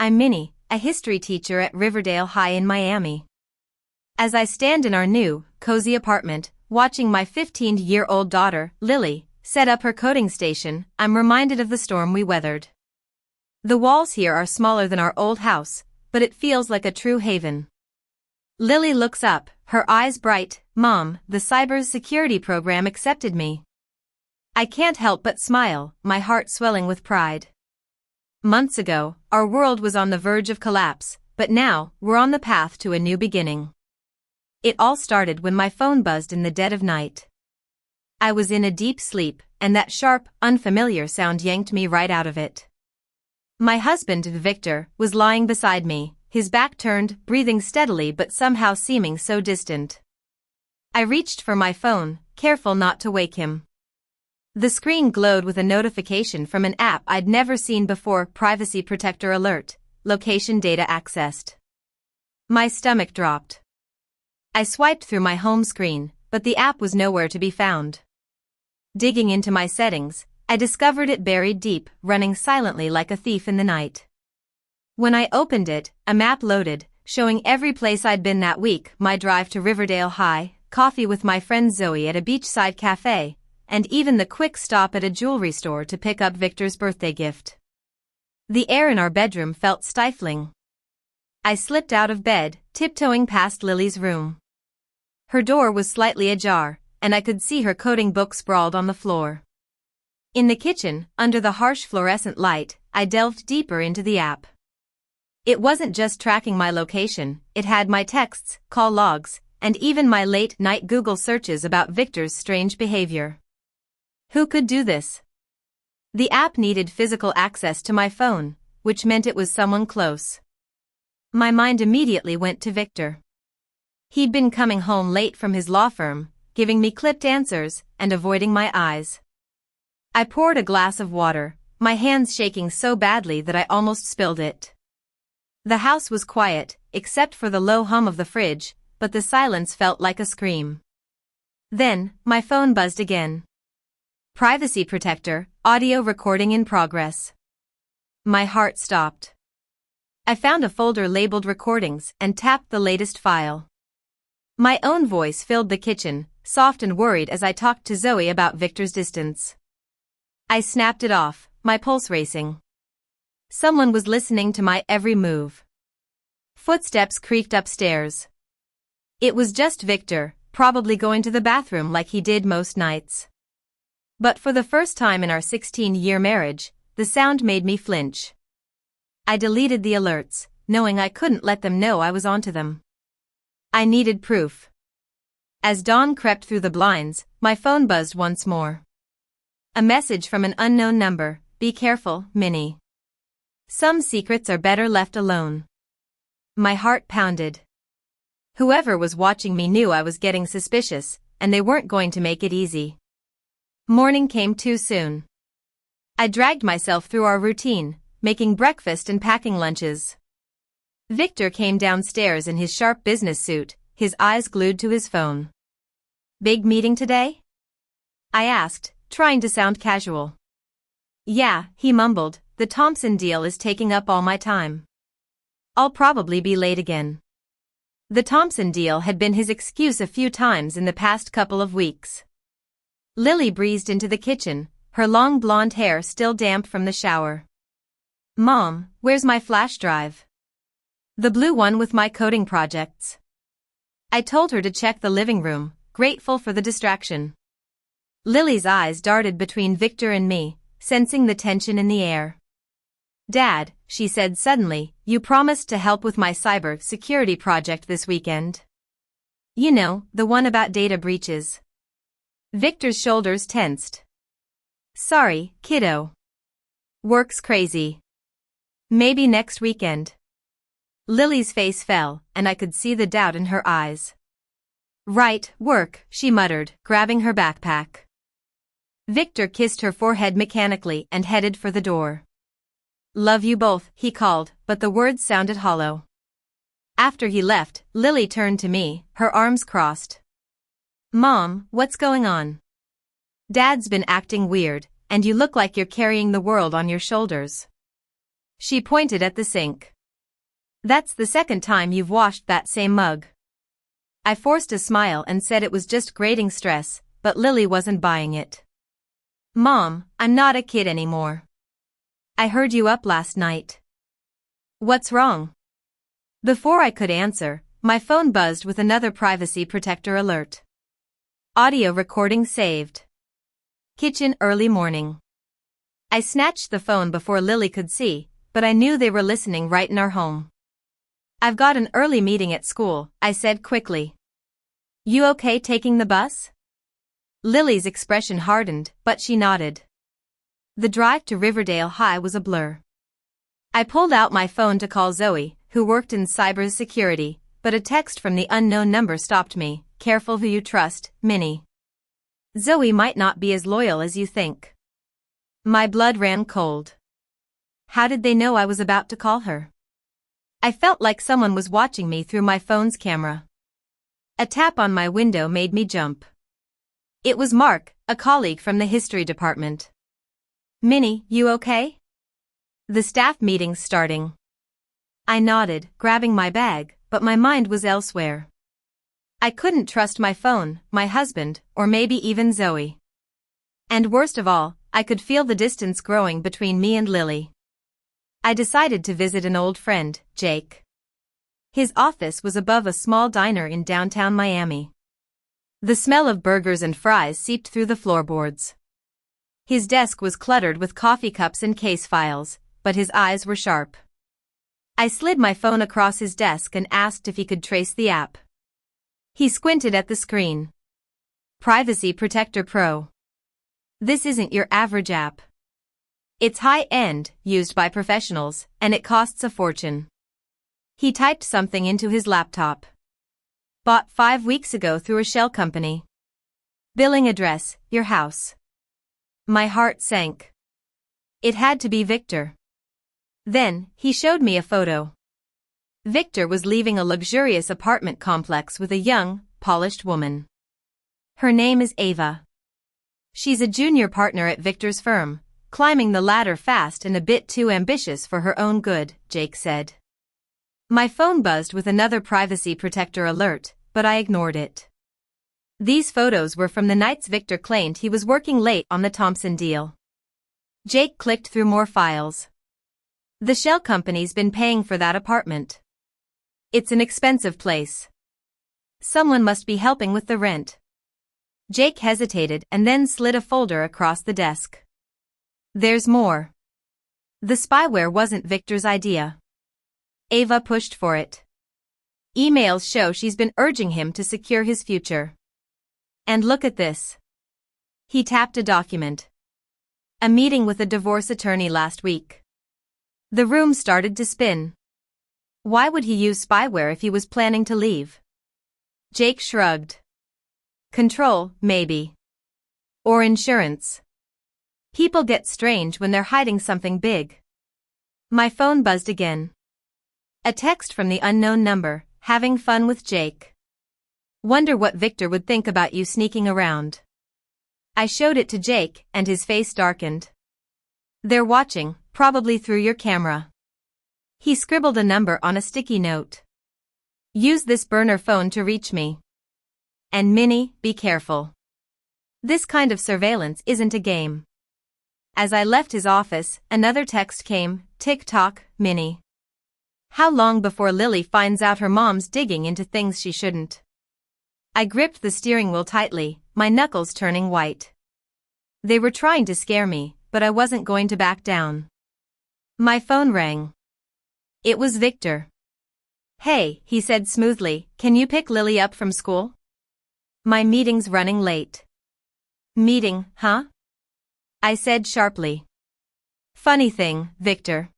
I'm Minnie, a history teacher at Riverdale High in Miami. As I stand in our new, cozy apartment, watching my 15-year-old daughter, Lily, set up her coding station, I'm reminded of the storm we weathered. The walls here are smaller than our old house, but it feels like a true haven. Lily looks up, her eyes bright. Mom, the cybersecurity program accepted me. I can't help but smile, my heart swelling with pride. Months ago, our world was on the verge of collapse, but now, we're on the path to a new beginning. It all started when my phone buzzed in the dead of night. I was in a deep sleep, and that sharp, unfamiliar sound yanked me right out of it. My husband, Victor, was lying beside me, his back turned, breathing steadily but somehow seeming so distant. I reached for my phone, careful not to wake him. The screen glowed with a notification from an app I'd never seen before. Privacy Protector alert, location data accessed. My stomach dropped. I swiped through my home screen, but the app was nowhere to be found. Digging into my settings, I discovered it buried deep, running silently like a thief in the night. When I opened it, a map loaded, showing every place I'd been that week: my drive to Riverdale High, coffee with my friend Zoe at a beachside cafe, and even the quick stop at a jewelry store to pick up Victor's birthday gift. The air in our bedroom felt stifling. I slipped out of bed, tiptoeing past Lily's room. Her door was slightly ajar, and I could see her coding book sprawled on the floor. In the kitchen, under the harsh fluorescent light, I delved deeper into the app. It wasn't just tracking my location, it had my texts, call logs, and even my late-night Google searches about Victor's strange behavior. Who could do this? The app needed physical access to my phone, which meant it was someone close. My mind immediately went to Victor. He'd been coming home late from his law firm, giving me clipped answers, and avoiding my eyes. I poured a glass of water, my hands shaking so badly that I almost spilled it. The house was quiet, except for the low hum of the fridge, but the silence felt like a scream. Then, my phone buzzed again. Privacy Protector, audio recording in progress. My heart stopped. I found a folder labeled Recordings and tapped the latest file. My own voice filled the kitchen, soft and worried as I talked to Zoe about Victor's distance. I snapped it off, my pulse racing. Someone was listening to my every move. Footsteps creaked upstairs. It was just Victor, probably going to the bathroom like he did most nights. But for the first time in our 16-year marriage, the sound made me flinch. I deleted the alerts, knowing I couldn't let them know I was onto them. I needed proof. As dawn crept through the blinds, my phone buzzed once more. A message from an unknown number: "Be careful, Minnie. Some secrets are better left alone." My heart pounded. Whoever was watching me knew I was getting suspicious, and they weren't going to make it easy. Morning came too soon. I dragged myself through our routine, making breakfast and packing lunches. Victor came downstairs in his sharp business suit, his eyes glued to his phone. "Big meeting today?" I asked, trying to sound casual. "Yeah," he mumbled, "the Thompson deal is taking up all my time. I'll probably be late again." The Thompson deal had been his excuse a few times in the past couple of weeks. Lily breezed into the kitchen, her long blonde hair still damp from the shower. "Mom, where's my flash drive?" "The blue one with my coding projects." I told her to check the living room, grateful for the distraction. Lily's eyes darted between Victor and me, sensing the tension in the air. "Dad," she said suddenly, "you promised to help with my cyber security project this weekend. You know, the one about data breaches." Victor's shoulders tensed. "Sorry, kiddo. Work's crazy. Maybe next weekend." Lily's face fell, and I could see the doubt in her eyes. "Right, work," she muttered, grabbing her backpack. Victor kissed her forehead mechanically and headed for the door. "Love you both," he called, but the words sounded hollow. After he left, Lily turned to me, her arms crossed. "Mom, what's going on? Dad's been acting weird, and you look like you're carrying the world on your shoulders." She pointed at the sink. That's the second time you've washed that same mug. I forced a smile and said it was just grating stress, but Lily wasn't buying it. Mom, I'm not a kid anymore. I heard you up last night. What's wrong? Before I could answer, my phone buzzed with another privacy protector alert. Audio recording saved. Kitchen early morning. I snatched the phone before Lily could see, but I knew they were listening right in our home. I've got an early meeting at school, I said quickly. You okay taking the bus? Lily's expression hardened, but she nodded. The drive to Riverdale High was a blur. I pulled out my phone to call Zoe, who worked in cybersecurity, but a text from the unknown number stopped me. Careful who you trust, Minnie. Zoe might not be as loyal as you think. My blood ran cold. How did they know I was about to call her? I felt like someone was watching me through my phone's camera. A tap on my window made me jump. It was Mark, a colleague from the history department. Minnie, you okay? The staff meeting's starting. I nodded, grabbing my bag, but my mind was elsewhere. I couldn't trust my phone, my husband, or maybe even Zoe. And worst of all, I could feel the distance growing between me and Lily. I decided to visit an old friend, Jake. His office was above a small diner in downtown Miami. The smell of burgers and fries seeped through the floorboards. His desk was cluttered with coffee cups and case files, but his eyes were sharp. I slid my phone across his desk and asked if he could trace the app. He squinted at the screen. Privacy Protector Pro. This isn't your average app. It's high-end, used by professionals, and it costs a fortune. He typed something into his laptop. Bought 5 weeks ago through a shell company. Billing address, your house. My heart sank. It had to be Victor. Then, he showed me a photo. Victor was leaving a luxurious apartment complex with a young, polished woman. Her name is Ava. She's a junior partner at Victor's firm, climbing the ladder fast and a bit too ambitious for her own good, Jake said. My phone buzzed with another privacy protector alert, but I ignored it. These photos were from the nights Victor claimed he was working late on the Thompson deal. Jake clicked through more files. The shell company's been paying for that apartment. It's an expensive place. Someone must be helping with the rent. Jake hesitated and then slid a folder across the desk. There's more. The spyware wasn't Victor's idea. Ava pushed for it. Emails show she's been urging him to secure his future. And look at this. He tapped a document. A meeting with a divorce attorney last week. The room started to spin. Why would he use spyware if he was planning to leave? Jake shrugged. Control, maybe. Or insurance. People get strange when they're hiding something big. My phone buzzed again. A text from the unknown number, having fun with Jake. Wonder what Victor would think about you sneaking around. I showed it to Jake, and his face darkened. They're watching, probably through your camera. He scribbled a number on a sticky note. Use this burner phone to reach me. And Minnie, be careful. This kind of surveillance isn't a game. As I left his office, another text came, tick-tock, Minnie. How long before Lily finds out her mom's digging into things she shouldn't? I gripped the steering wheel tightly, my knuckles turning white. They were trying to scare me, but I wasn't going to back down. My phone rang. It was Victor. Hey, he said smoothly, can you pick Lily up from school? My meeting's running late. Meeting, huh? I said sharply. Funny thing, Victor.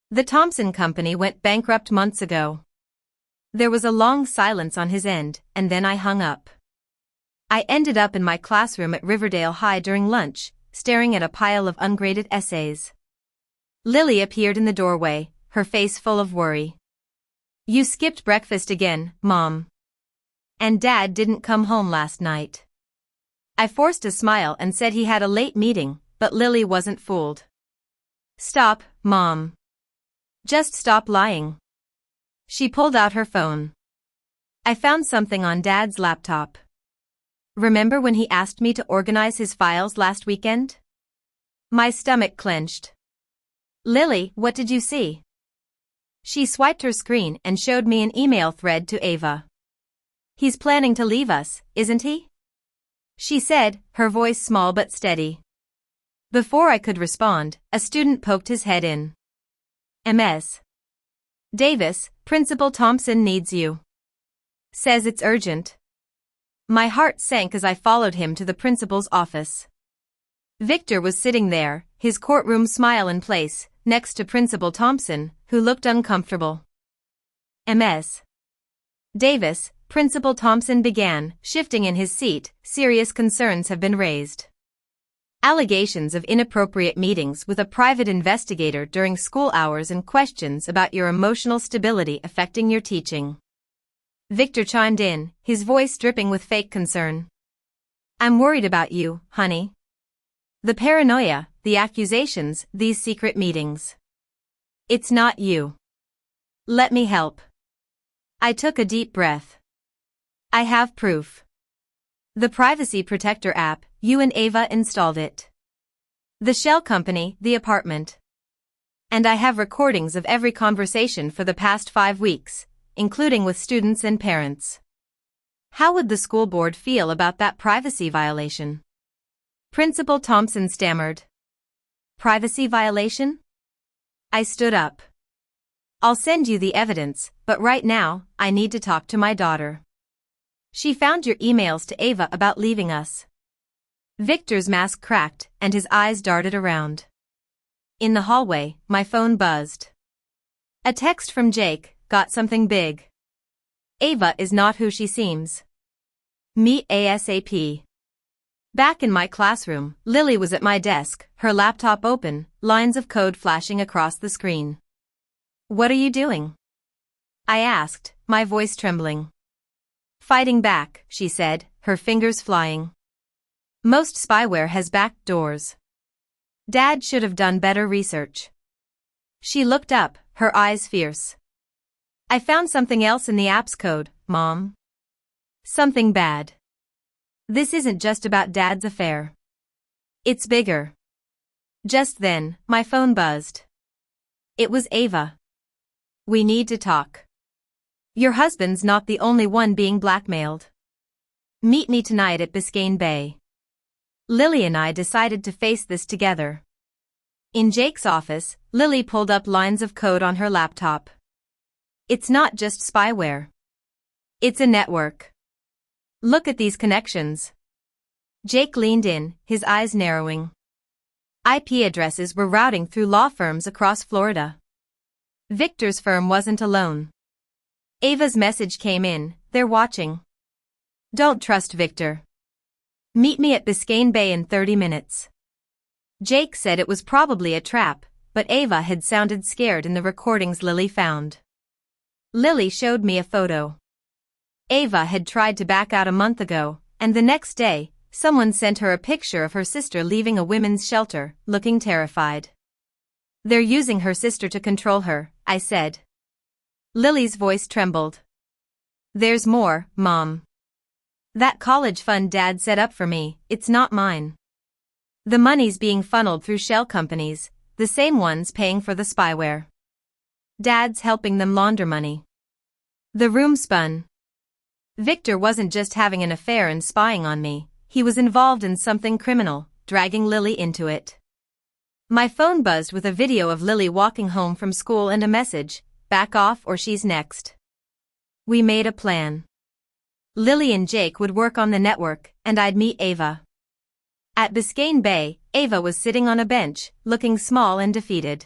The Thompson Company went bankrupt months ago. There was a long silence on his end, and then I hung up. I ended up in my classroom at Riverdale High during lunch, staring at a pile of ungraded essays. Lily appeared in the doorway, her face full of worry. You skipped breakfast again, Mom. And Dad didn't come home last night. I forced a smile and said he had a late meeting, but Lily wasn't fooled. Stop, Mom. Just stop lying. She pulled out her phone. I found something on Dad's laptop. Remember when he asked me to organize his files last weekend? My stomach clenched. Lily, what did you see? She swiped her screen and showed me an email thread to Ava. He's planning to leave us, isn't he? She said, her voice small but steady. Before I could respond, a student poked his head in. Ms. Davis, Principal Thompson needs you. Says it's urgent. My heart sank as I followed him to the principal's office. Victor was sitting there, his courtroom smile in place, next to Principal Thompson, who looked uncomfortable. Ms. Davis, Principal Thompson began, shifting in his seat. Serious concerns have been raised. Allegations of inappropriate meetings with a private investigator during school hours and questions about your emotional stability affecting your teaching. Victor chimed in, his voice dripping with fake concern. I'm worried about you, honey. The paranoia, the accusations, these secret meetings. It's not you. Let me help. I took a deep breath. I have proof. The Privacy Protector app, you and Ava installed it. The shell company, the apartment. And I have recordings of every conversation for the past 5 weeks, including with students and parents. How would the school board feel about that privacy violation? Principal Thompson stammered. Privacy violation? I stood up. I'll send you the evidence, but right now, I need to talk to my daughter. She found your emails to Ava about leaving us. Victor's mask cracked, and his eyes darted around. In the hallway, my phone buzzed. A text from Jake, got something big. Ava is not who she seems. Meet ASAP. Back in my classroom, Lily was at my desk, her laptop open, lines of code flashing across the screen. What are you doing? I asked, my voice trembling. Fighting back, she said, her fingers flying. Most spyware has back doors. Dad should have done better research. She looked up, her eyes fierce. I found something else in the app's code, Mom. Something bad. This isn't just about Dad's affair. It's bigger. Just then, my phone buzzed. It was Ava. We need to talk. Your husband's not the only one being blackmailed. Meet me tonight at Biscayne Bay. Lily and I decided to face this together. In Jake's office, Lily pulled up lines of code on her laptop. It's not just spyware. It's a network. Look at these connections. Jake leaned in, his eyes narrowing. IP addresses were routing through law firms across Florida. Victor's firm wasn't alone. Ava's message came in, they're watching. Don't trust Victor. Meet me at Biscayne Bay in 30 minutes. Jake said it was probably a trap, but Ava had sounded scared in the recordings Lily found. Lily showed me a photo. Ava had tried to back out a month ago, and the next day, someone sent her a picture of her sister leaving a women's shelter, looking terrified. They're using her sister to control her, I said. Lily's voice trembled. There's more, Mom. That college fund Dad set up for me, it's not mine. The money's being funneled through shell companies, the same ones paying for the spyware. Dad's helping them launder money. The room spun. Victor wasn't just having an affair and spying on me, he was involved in something criminal, dragging Lily into it. My phone buzzed with a video of Lily walking home from school and a message, back off or she's next. We made a plan. Lily and Jake would work on the network, and I'd meet Ava. At Biscayne Bay, Ava was sitting on a bench, looking small and defeated.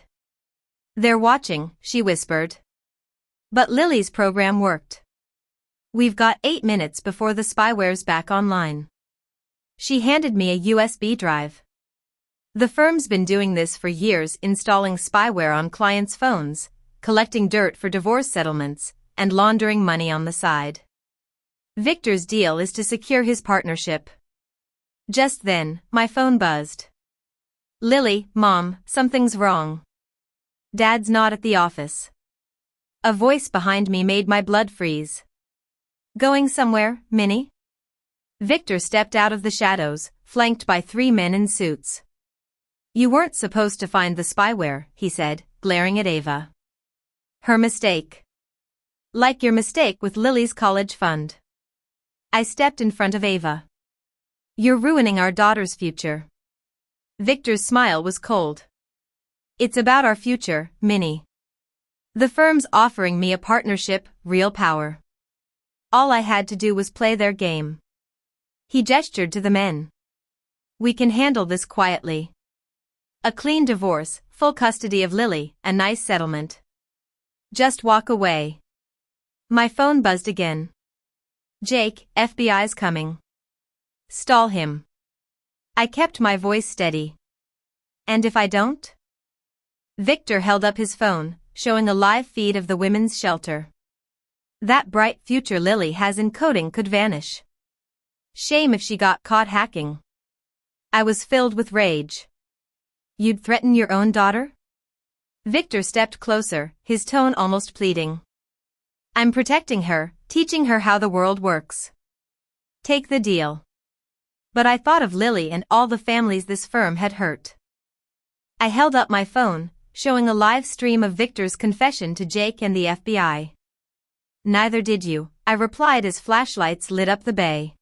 They're watching, she whispered. But Lily's program worked. We've got 8 minutes before the spyware's back online. She handed me a USB drive. The firm's been doing this for years, installing spyware on clients' phones, collecting dirt for divorce settlements, and laundering money on the side. Victor's deal is to secure his partnership. Just then, my phone buzzed. Lily, Mom, something's wrong. Dad's not at the office. A voice behind me made my blood freeze. Going somewhere, Minnie? Victor stepped out of the shadows, flanked by 3 men in suits. You weren't supposed to find the spyware, he said, glaring at Ava. Her mistake. Like your mistake with Lily's college fund. I stepped in front of Ava. You're ruining our daughter's future. Victor's smile was cold. It's about our future, Minnie. The firm's offering me a partnership, real power. All I had to do was play their game. He gestured to the men. We can handle this quietly. A clean divorce, full custody of Lily, a nice settlement. Just walk away. My phone buzzed again. Jake, FBI's coming. Stall him. I kept my voice steady. And if I don't? Victor held up his phone, showing a live feed of the women's shelter. That bright future Lily has in coding could vanish. Shame if she got caught hacking. I was filled with rage. You'd threaten your own daughter? Victor stepped closer, his tone almost pleading. I'm protecting her, teaching her how the world works. Take the deal. But I thought of Lily and all the families this firm had hurt. I held up my phone, showing a live stream of Victor's confession to Jake and the FBI. Neither did you, I replied as flashlights lit up the bay.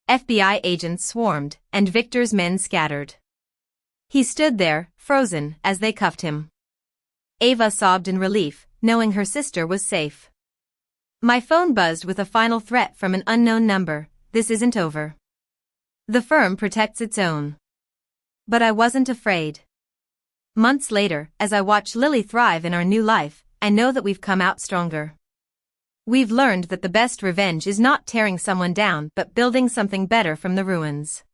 FBI agents swarmed, and Victor's men scattered. He stood there, frozen, as they cuffed him. Ava sobbed in relief, knowing her sister was safe. My phone buzzed with a final threat from an unknown number. This isn't over. The firm protects its own. But I wasn't afraid. Months later, as I watch Lily thrive in our new life, I know that we've come out stronger. We've learned that the best revenge is not tearing someone down but building something better from the ruins.